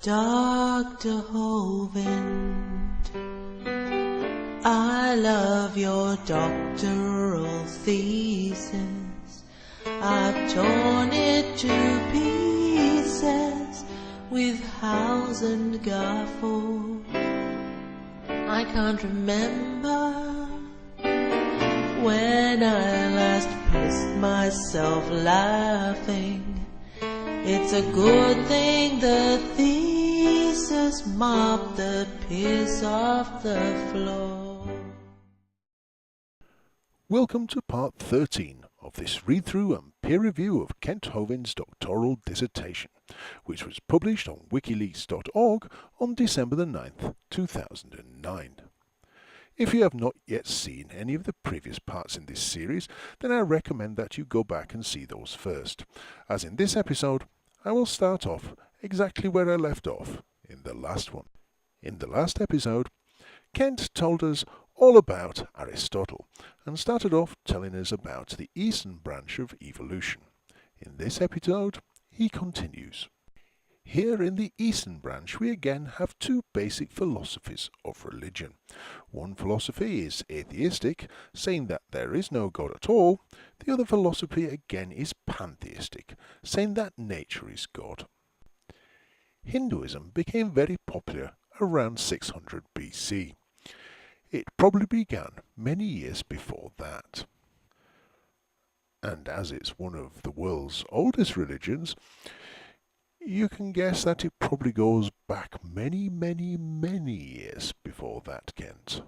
Dr. Hovind, I love your doctoral thesis. I've torn it to pieces with house and gaffle. I can't remember when I last pissed myself laughing. It's a good thing the thesis mopped the piss off the floor. Welcome to part 13 of this read-through and peer review of Kent Hovind's doctoral dissertation, which was published on wikileaks.org on December the 9th, 2009. If you have not yet seen any of the previous parts in this series, then I recommend that you go back and see those first, as in this episode I will start off exactly where I left off in the last one. In the last episode, Kent told us all about Aristotle and started off telling us about the Eastern branch of evolution. In this episode, he continues. Here in the Eastern branch we again have two basic philosophies of religion. One philosophy is atheistic, saying that there is no God at all. The other philosophy again is pantheistic, saying that nature is God. Hinduism became very popular around 600 BC. It probably began many years before that. And as it's one of the world's oldest religions, you can guess that it probably goes back many years before that, Kent.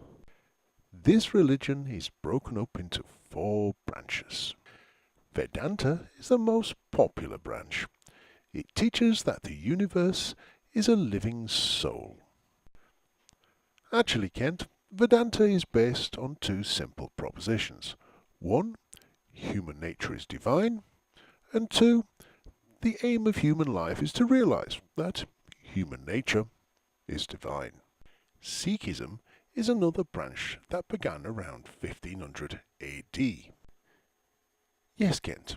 This religion is broken up into four branches. Vedanta is the most popular branch. It teaches that the universe is a living soul. Actually, Kent, Vedanta is based on two simple propositions. One, human nature is divine, and two, the aim of human life is to realize that human nature is divine. Sikhism is another branch that began around 1500 AD. Yes, Kent,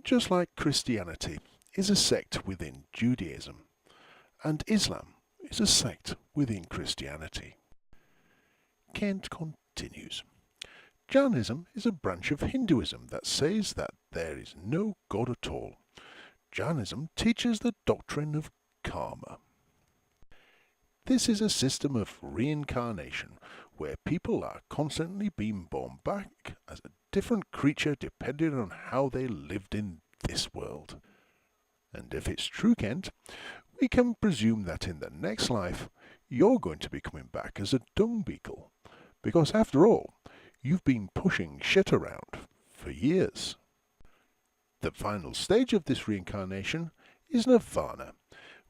just like Christianity is a sect within Judaism, and Islam is a sect within Christianity. Kent continues. Jainism is a branch of Hinduism that says that there is no God at all. Jainism teaches the doctrine of karma. This is a system of reincarnation where people are constantly being born back as a different creature depending on how they lived in this world. And if it's true, Kent, we can presume that in the next life you're going to be coming back as a dung beetle, because after all, you've been pushing shit around for years. The final stage of this reincarnation is nirvana,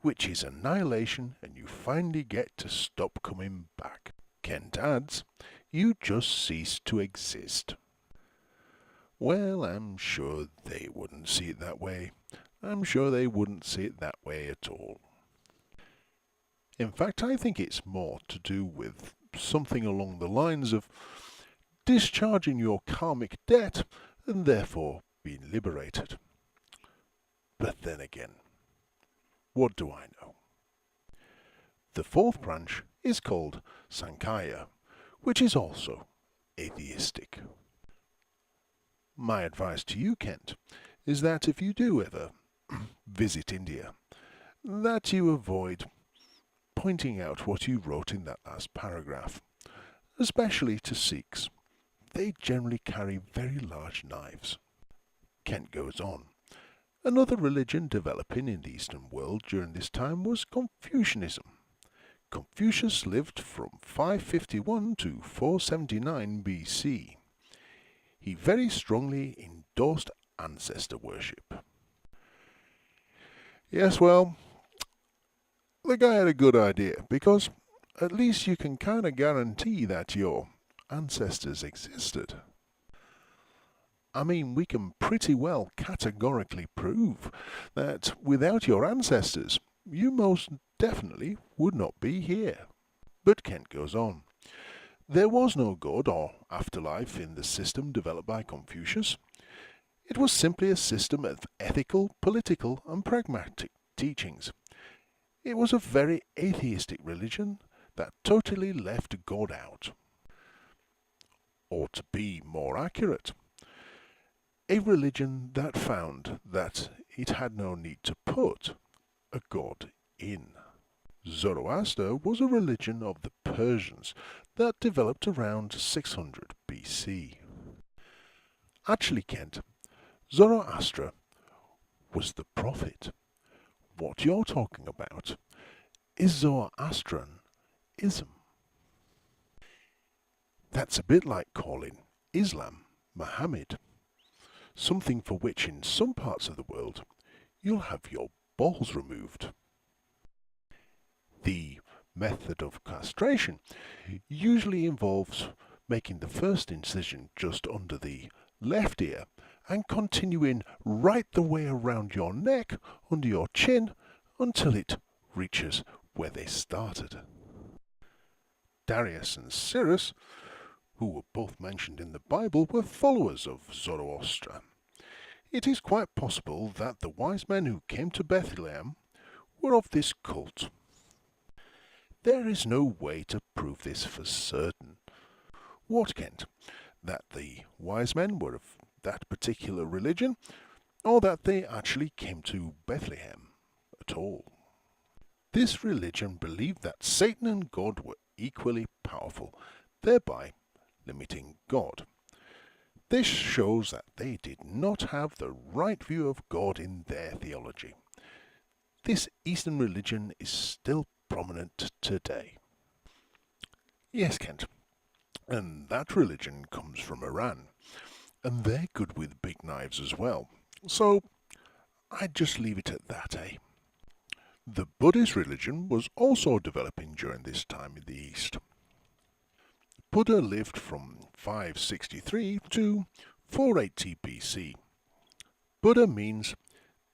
which is annihilation, and you finally get to stop coming back. Kent adds, you just cease to exist. Well, I'm sure they wouldn't see it that way. I'm sure they wouldn't see it that way at all. In fact, I think it's more to do with something along the lines of discharging your karmic debt and therefore being liberated. But then again, what do I know? The fourth branch is called Sankhya, which is also atheistic. My advice to you, Kent, is that if you do ever visit India, that you avoid pointing out what you wrote in that last paragraph, especially to Sikhs. They generally carry very large knives. Kent goes on. Another religion developing in the Eastern world during this time was Confucianism. Confucius lived from 551 to 479 BC. He very strongly endorsed ancestor worship. Yes, well, the guy had a good idea, because at least you can kind of guarantee that your ancestors existed. I mean, we can pretty well categorically prove that without your ancestors, you most definitely would not be here. But Kent goes on. There was no God or afterlife in the system developed by Confucius. It was simply a system of ethical, political, and pragmatic teachings. It was a very atheistic religion that totally left God out. Or to be more accurate, a religion that found that it had no need to put a God in. Zoroaster was a religion of the Persians that developed around 600 BC. Actually, Kent, Zoroaster was the prophet. What you're talking about is Zoroastrianism. That's a bit like calling Islam Muhammad, something for which in some parts of the world you'll have your balls removed. The method of castration usually involves making the first incision just under the left ear and continuing right the way around your neck, under your chin, until it reaches where they started. Darius and Cyrus, who were both mentioned in the Bible, were followers of Zoroaster. It is quite possible that the wise men who came to Bethlehem were of this cult. There is no way to prove this for certain. What, Kent? That the wise men were of that particular religion, or that they actually came to Bethlehem at all? This religion believed that Satan and God were equally powerful, thereby limiting God. This shows that they did not have the right view of God in their theology. This Eastern religion is still prominent today. Yes, Kent, and that religion comes from Iran, and they're good with big knives as well, so I'd just leave it at that, eh? The Buddhist religion was also developing during this time in the East. Buddha lived from 563 to 480 BC. Buddha means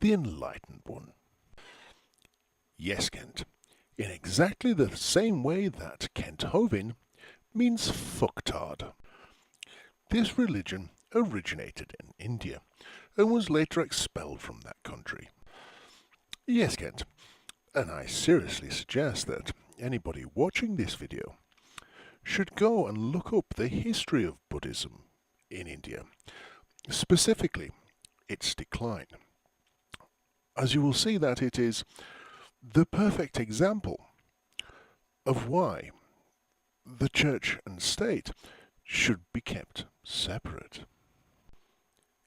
the enlightened one. Yes, Kent, in exactly the same way that Kent Hovind means fucktard. This religion originated in India and was later expelled from that country. Yes, Kent, and I seriously suggest that anybody watching this video should go and look up the history of Buddhism in India, specifically its decline, as you will see that it is the perfect example of why the church and state should be kept separate.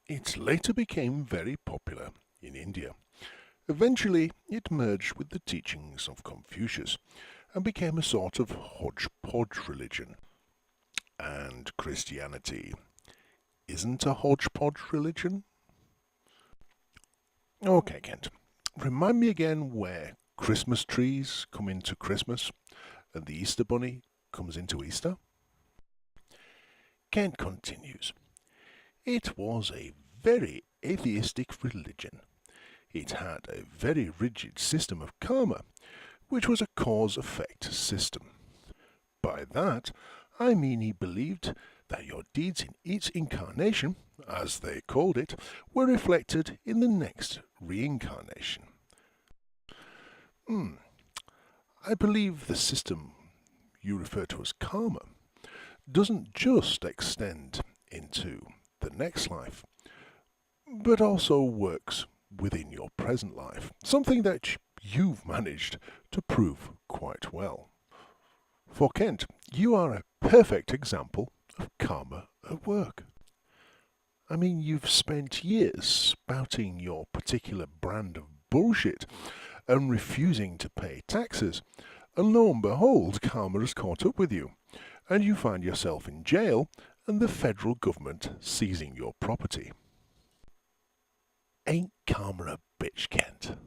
It later became very popular in India. Eventually it merged with the teachings of Confucius and became a sort of hodgepodge religion. And Christianity isn't a hodgepodge religion? Okay, Kent, remind me again where Christmas trees come into Christmas and the Easter bunny comes into Easter? Kent continues. It was a very atheistic religion. It had a very rigid system of karma, which was a cause-effect system. By that, I mean he believed that your deeds in each incarnation, as they called it, were reflected in the next reincarnation. I believe the system you refer to as karma doesn't just extend into the next life, but also works within your present life, something that you've managed to prove quite well. For Kent, you are a perfect example of karma at work. I mean, you've spent years spouting your particular brand of bullshit and refusing to pay taxes, and lo and behold, karma has caught up with you, and you find yourself in jail and the federal government seizing your property. Ain't karma a bitch, Kent?